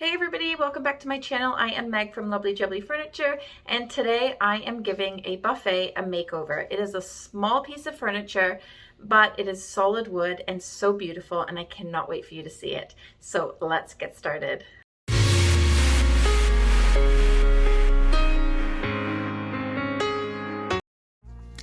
Hey everybody, welcome back to my channel. I am Meg from Lubbly Jubbly Furniture, and today I am giving a buffet a makeover. It is a small piece of furniture, but it is solid wood and so beautiful, and I cannot wait for you to see it. So let's get started.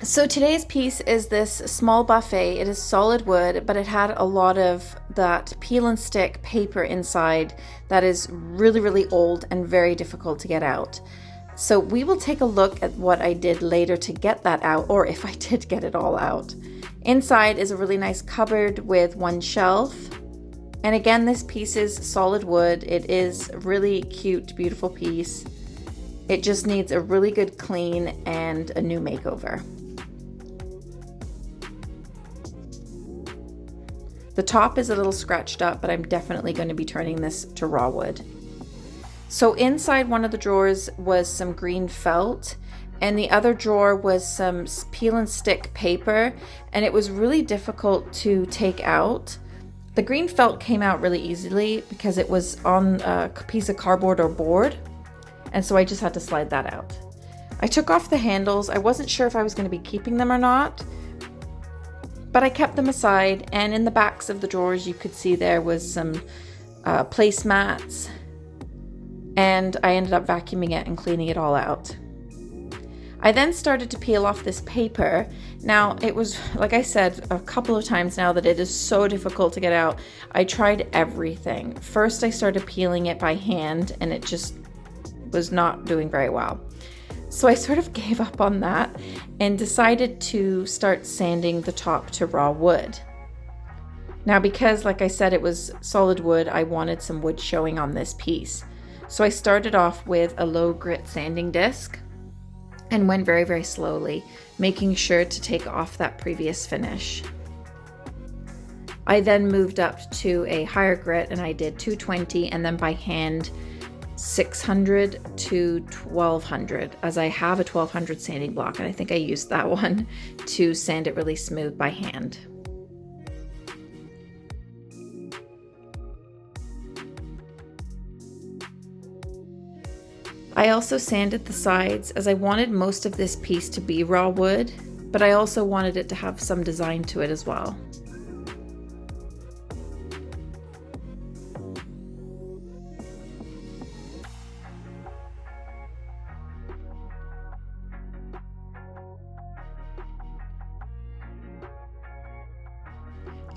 So today's piece is this small buffet. It is solid wood, but it had a lot of that peel and stick paper inside that is really old and very difficult to get out. So we will take a look at what I did later to get that out, or if I did get it all out. Inside is a really nice cupboard with one shelf. And again, this piece is solid wood. It is a really cute, beautiful piece. It just needs a really good clean and a new makeover. The top is a little scratched up, but I'm definitely going to be turning this to raw wood. So inside one of the drawers was some green felt, and the other drawer was some peel and stick paper, and it was really difficult to take out. The green felt came out really easily because it was on a piece of cardboard or board, and so I just had to slide that out. I took off the handles. I wasn't sure if I was going to be keeping them or not, but I kept them aside, and in the backs of the drawers you could see there was some placemats, and I ended up vacuuming it and cleaning it all out. I then started to peel off this paper. Now it was, like I said a couple of times now, that it is so difficult to get out. I tried everything. First I started peeling it by hand, and it just was not doing very well. So I sort of gave up on that and decided to start sanding the top to raw wood. Now, because like I said, it was solid wood, I wanted some wood showing on this piece. So I started off with a low grit sanding disc and went very slowly, making sure to take off that previous finish. I then moved up to a higher grit, and I did 220, and then by hand 600 to 1200, as I have a 1200 sanding block, and I think I used that one to sand it really smooth by hand. I also sanded the sides, as I wanted most of this piece to be raw wood, but I also wanted it to have some design to it as well.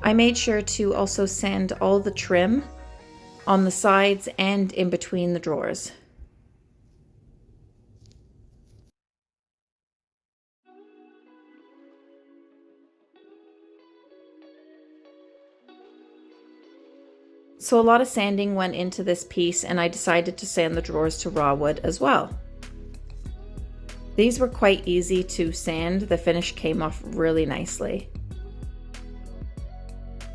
I made sure to also sand all the trim on the sides and in between the drawers. So a lot of sanding went into this piece, and I decided to sand the drawers to raw wood as well. These were quite easy to sand. The finish came off really nicely.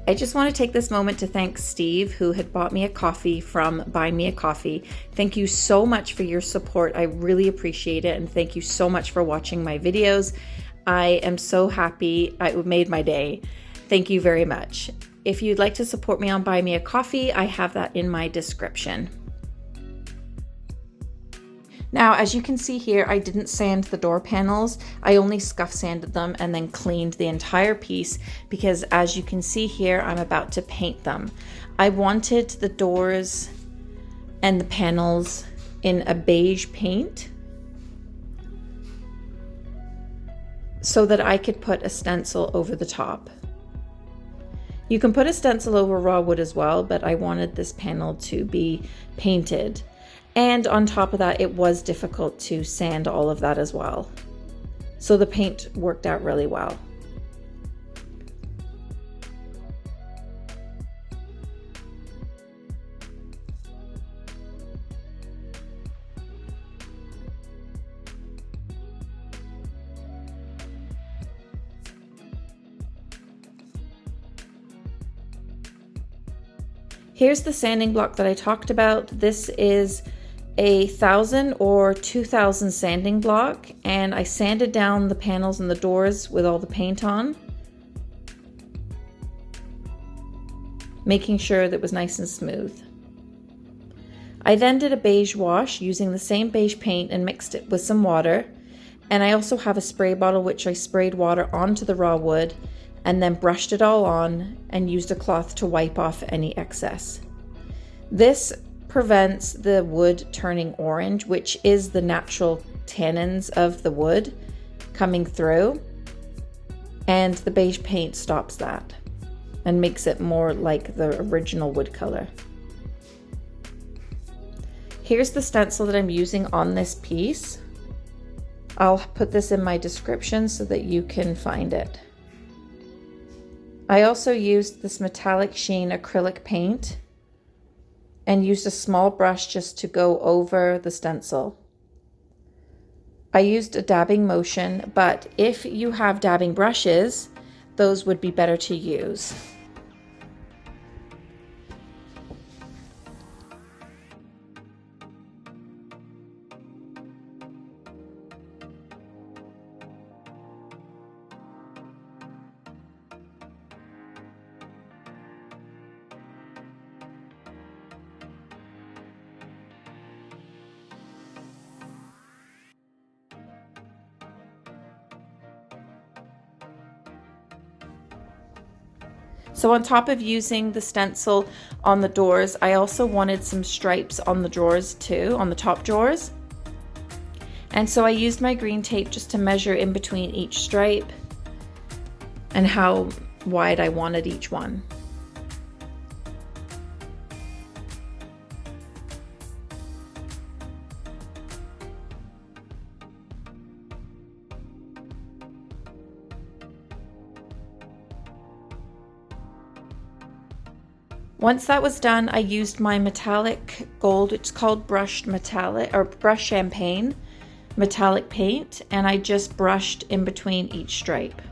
I just want to take this moment to thank Steve, who had bought me a coffee from Buy Me a Coffee. Thank you so much for your support. I really appreciate it, and thank you so much for watching my videos. I am so happy. It made my day. Thank you very much. If you'd like to support me on Buy Me a Coffee, I have that in my description. Now, as you can see here, I didn't sand the door panels. I only scuff sanded them and then cleaned the entire piece because, as you can see here, I'm about to paint them. I wanted the doors and the panels in a beige paint so that I could put a stencil over the top. You can put a stencil over raw wood as well, but I wanted this panel to be painted. And on top of that, it was difficult to sand all of that as well. So the paint worked out really well. Here's the sanding block that I talked about. This is a 1000 or 2000 sanding block, and I sanded down the panels and the doors with all the paint on. making sure that it was nice and smooth. I then did a beige wash using the same beige paint and mixed it with some water. And I also have a spray bottle which I sprayed water onto the raw wood and then brushed it all on and used a cloth to wipe off any excess. This prevents the wood turning orange, which is the natural tannins of the wood coming through, and the beige paint stops that and makes it more like the original wood color. Here's the stencil that I'm using on this piece. I'll put this in my description so that you can find it. I also used this metallic sheen acrylic paint and used a small brush just to go over the stencil. I used a dabbing motion, but if you have dabbing brushes, those would be better to use. So on top of using the stencil on the doors, I also wanted some stripes on the drawers too, on the top drawers. And so I used my green tape just to measure in between each stripe and how wide I wanted each one. Once that was done, I used my metallic gold, it's called brushed metallic or brush champagne metallic paint, and I just brushed in between each stripe.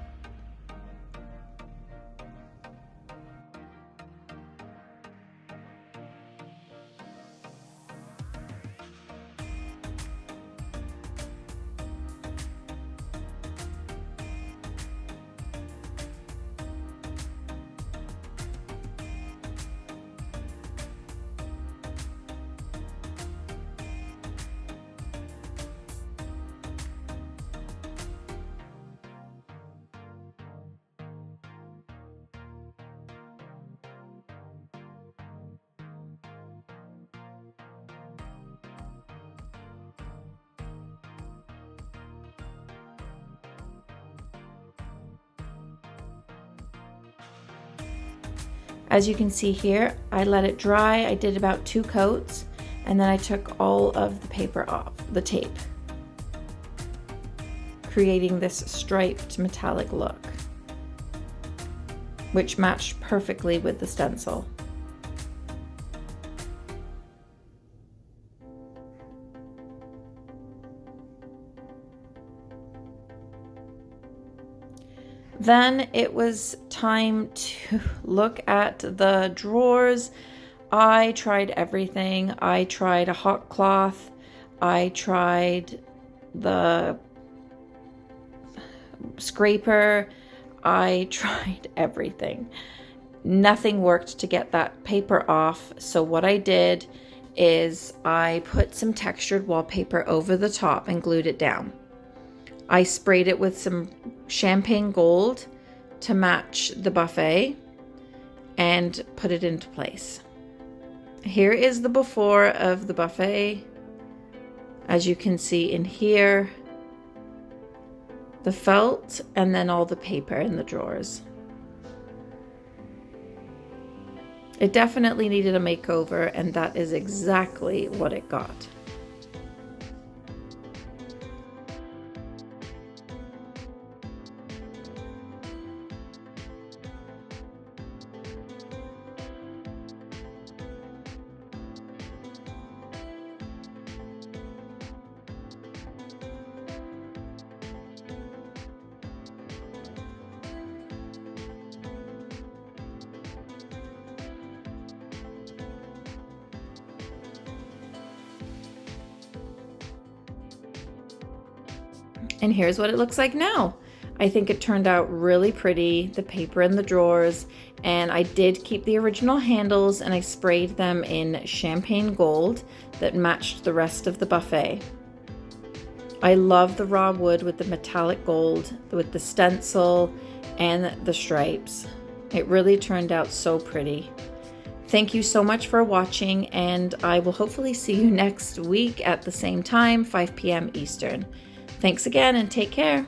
As you can see here, I let it dry. I did about 2 coats, and then I took all of the paper off, the tape, creating this striped metallic look, which matched perfectly with the stencil. Then it was time to look at the drawers. I tried everything. I tried a hot cloth. I tried the scraper. I tried everything. Nothing worked to get that paper off. So what I did is I put some textured wallpaper over the top and glued it down. I sprayed it with some champagne gold to match the buffet and put it into place. Here is the before of the buffet. As you can see in here, the felt and then all the paper in the drawers. It definitely needed a makeover, and that is exactly what it got. And here's what it looks like now. I think it turned out really pretty, the paper in the drawers, and I did keep the original handles and I sprayed them in champagne gold that matched the rest of the buffet. I love the raw wood with the metallic gold, with the stencil and the stripes. It really turned out so pretty. Thank you so much for watching, and I will hopefully see you next week at the same time, 5 p.m. Eastern. Thanks again and take care.